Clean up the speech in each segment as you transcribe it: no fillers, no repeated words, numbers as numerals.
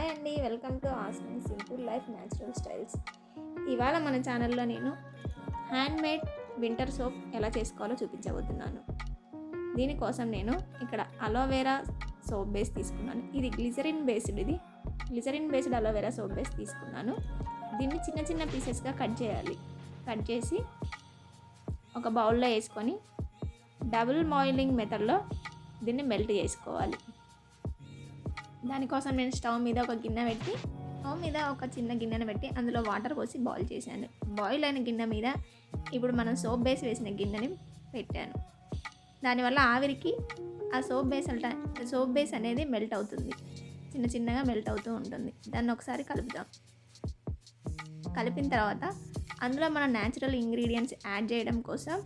Hi అండి, welcome to Asmin simple life natural styles. ఇవాళ మన ఛానల్లో నేను హ్యాండ్మేడ్ వింటర్ సోప్ ఎలా చేసుకోవాలో చూపించబోతున్నాను. దీనికోసం నేను ఇక్కడ అలోవెరా సోప్ బేస్ తీసుకున్నాను. ఇది glycerin based aloe vera soap base తీసుకున్నాను. దీన్ని చిన్న చిన్న పీసెస్గా కట్ చేయాలి. కట్ చేసి ఒక బౌల్లో వేసుకొని డబుల్ బాయిలింగ్ మెథడ్లో దీన్ని మెల్ట్ చేసుకోవాలి. దానికోసం నేను స్టవ్ మీద ఒక చిన్న గిన్నెను పెట్టి అందులో వాటర్ పోసి బాయిల్ చేశాను. బాయిల్ అయిన గిన్నె మీద ఇప్పుడు మనం సోప్ బేస్ వేసిన గిన్నెని పెట్టాను. దానివల్ల ఆవిరికి ఆ సోప్ బేస్ అనేది మెల్ట్ అవుతుంది, చిన్న చిన్నగా మెల్ట్ అవుతూ ఉంటుంది. దాన్ని ఒకసారి కలుపుదాం. కలిపిన తర్వాత అందులో మన న్యాచురల్ ఇంగ్రీడియంట్స్ యాడ్ చేయడం కోసం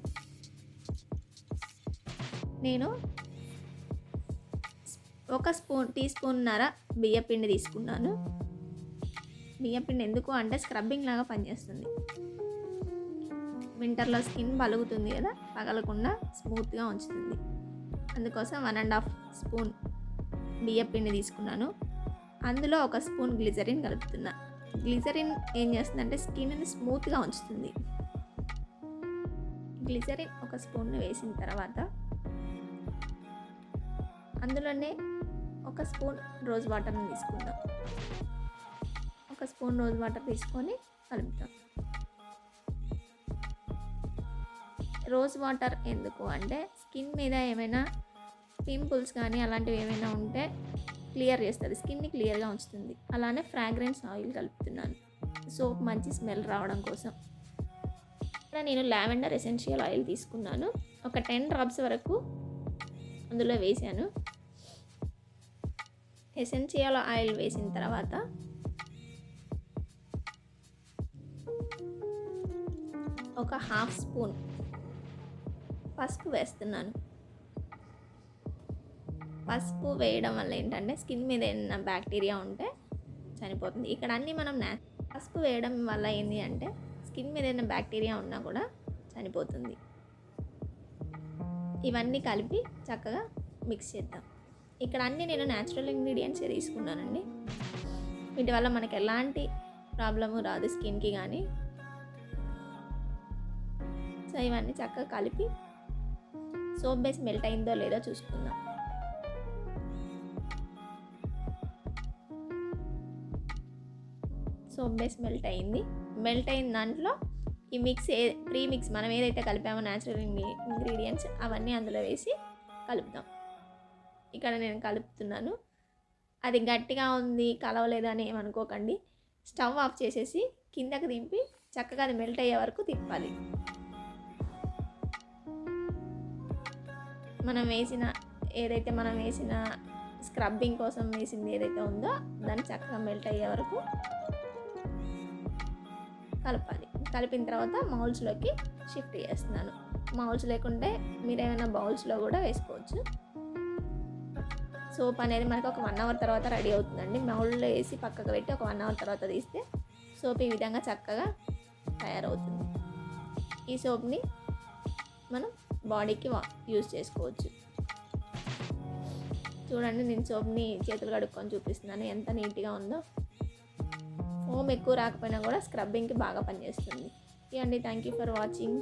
నేను ఒక టీ స్పూన్నర బియ్యపిండి తీసుకున్నాను. బియ్యపిండి ఎందుకు అంటే స్క్రబ్బింగ్ లాగా పనిచేస్తుంది. వింటర్లో స్కిన్ పలుగుతుంది కదా, పగలకుండా స్మూత్గా ఉంచుతుంది. అందుకోసం 1.5 స్పూన్ బియ్యపిండి తీసుకున్నాను. అందులో 1 స్పూన్ గ్లిజరిన్ కలుపుతున్నా. గ్లిజరిన్ ఏం చేస్తుందంటే స్కిన్ని స్మూత్గా ఉంచుతుంది. గ్లిజరిన్ 1 స్పూన్ వేసిన తర్వాత అందులోనే 1 స్పూన్ రోజ్ వాటర్ని తీసుకుందాం. 1 స్పూన్ రోజ్ వాటర్ తీసుకొని కలుపుతాం. రోజ్ వాటర్ ఎందుకు అంటే స్కిన్ మీద ఏమైనా పింపుల్స్ కానీ అలాంటివి ఏమైనా ఉంటే క్లియర్ చేస్తుంది, స్కిన్ని క్లియర్గా ఉంచుతుంది. అలానే ఫ్రాగ్రెన్స్ ఆయిల్ కలుపుతున్నాను, సోప్ మంచి స్మెల్ రావడం కోసం. ఇక్కడ నేను లావెండర్ ఎసెన్షియల్ ఆయిల్ తీసుకున్నాను. ఒక 10 డ్రాప్స్ వరకు అందులో వేసాను. ఎసెన్షియల్ ఆయిల్ వేసిన తర్వాత ఒక 1/2 స్పూన్ పసుపు వేస్తున్నాను. పసుపు వేయడం వల్ల ఏంటంటే స్కిన్ మీద ఏదైనా బ్యాక్టీరియా ఉంటే చనిపోతుంది. ఇక్కడ అన్నీ మనం పసుపు వేయడం వల్ల ఏంటి అంటే స్కిన్ మీద ఏదైనా బ్యాక్టీరియా ఉన్నా కూడా చనిపోతుంది. ఇవన్నీ కలిపి చక్కగా మిక్స్ చేద్దాం. ఇక్కడ అన్నీ నేను న్యాచురల్ ఇంగ్రీడియంట్స్ తీసుకున్నానండి. వీటి వల్ల మనకి ఎలాంటి ప్రాబ్లము రాదు స్కిన్కి కానీ. సో ఇవన్నీ చక్కగా కలిపి సోప్ బేస్ మెల్ట్ అయిందో లేదో చూసుకుందాం. సోప్ బేస్ మెల్ట్ అయిన దాంట్లో ఈ ప్రీమిక్స్ మనం ఏదైతే కలిపామో న్యాచురల్ ఇంగ్రీడియంట్స్ అవన్నీ అందులో వేసి కలుపుదాం. ఇక్కడ నేను కలుపుతున్నాను. అది గట్టిగా ఉంది, కలవలేదని ఏమనుకోకండి. స్టవ్ ఆఫ్ చేసేసి కిందకి దింపి చక్కగా అది మెల్ట్ అయ్యే వరకు తిప్పాలి. మనం వేసిన స్క్రబ్బింగ్ కోసం వేసింది ఏదైతే ఉందో దాన్ని చక్కగా మెల్ట్ అయ్యే వరకు కలపాలి. కలిపిన తర్వాత మౌల్స్లోకి షిఫ్ట్ చేస్తున్నాను. మౌల్స్ లేకుంటే మీరు ఏమైనా బౌల్స్లో కూడా వేసుకోవచ్చు. సోప్ అనేది మనకు ఒక 1 అవర్ తర్వాత రెడీ అవుతుందండి. మౌల్డ్లో వేసి పక్కకు పెట్టి ఒక 1 అవర్ తర్వాత తీస్తే సోప్ ఈ విధంగా చక్కగా తయారవుతుంది. ఈ సోప్ని మనం బాడీకి యూజ్ చేసుకోవచ్చు. చూడండి, నేను సోప్ని చేతులు కడుక్కొని చూపిస్తున్నాను ఎంత నీట్గా ఉందో. ఫోమ్ ఎక్కువ రాకపోయినా కూడా స్క్రబ్బింగ్కి బాగా పనిచేస్తుంది. ఓకే అండి, థ్యాంక్ యూ ఫర్ వాచింగ్.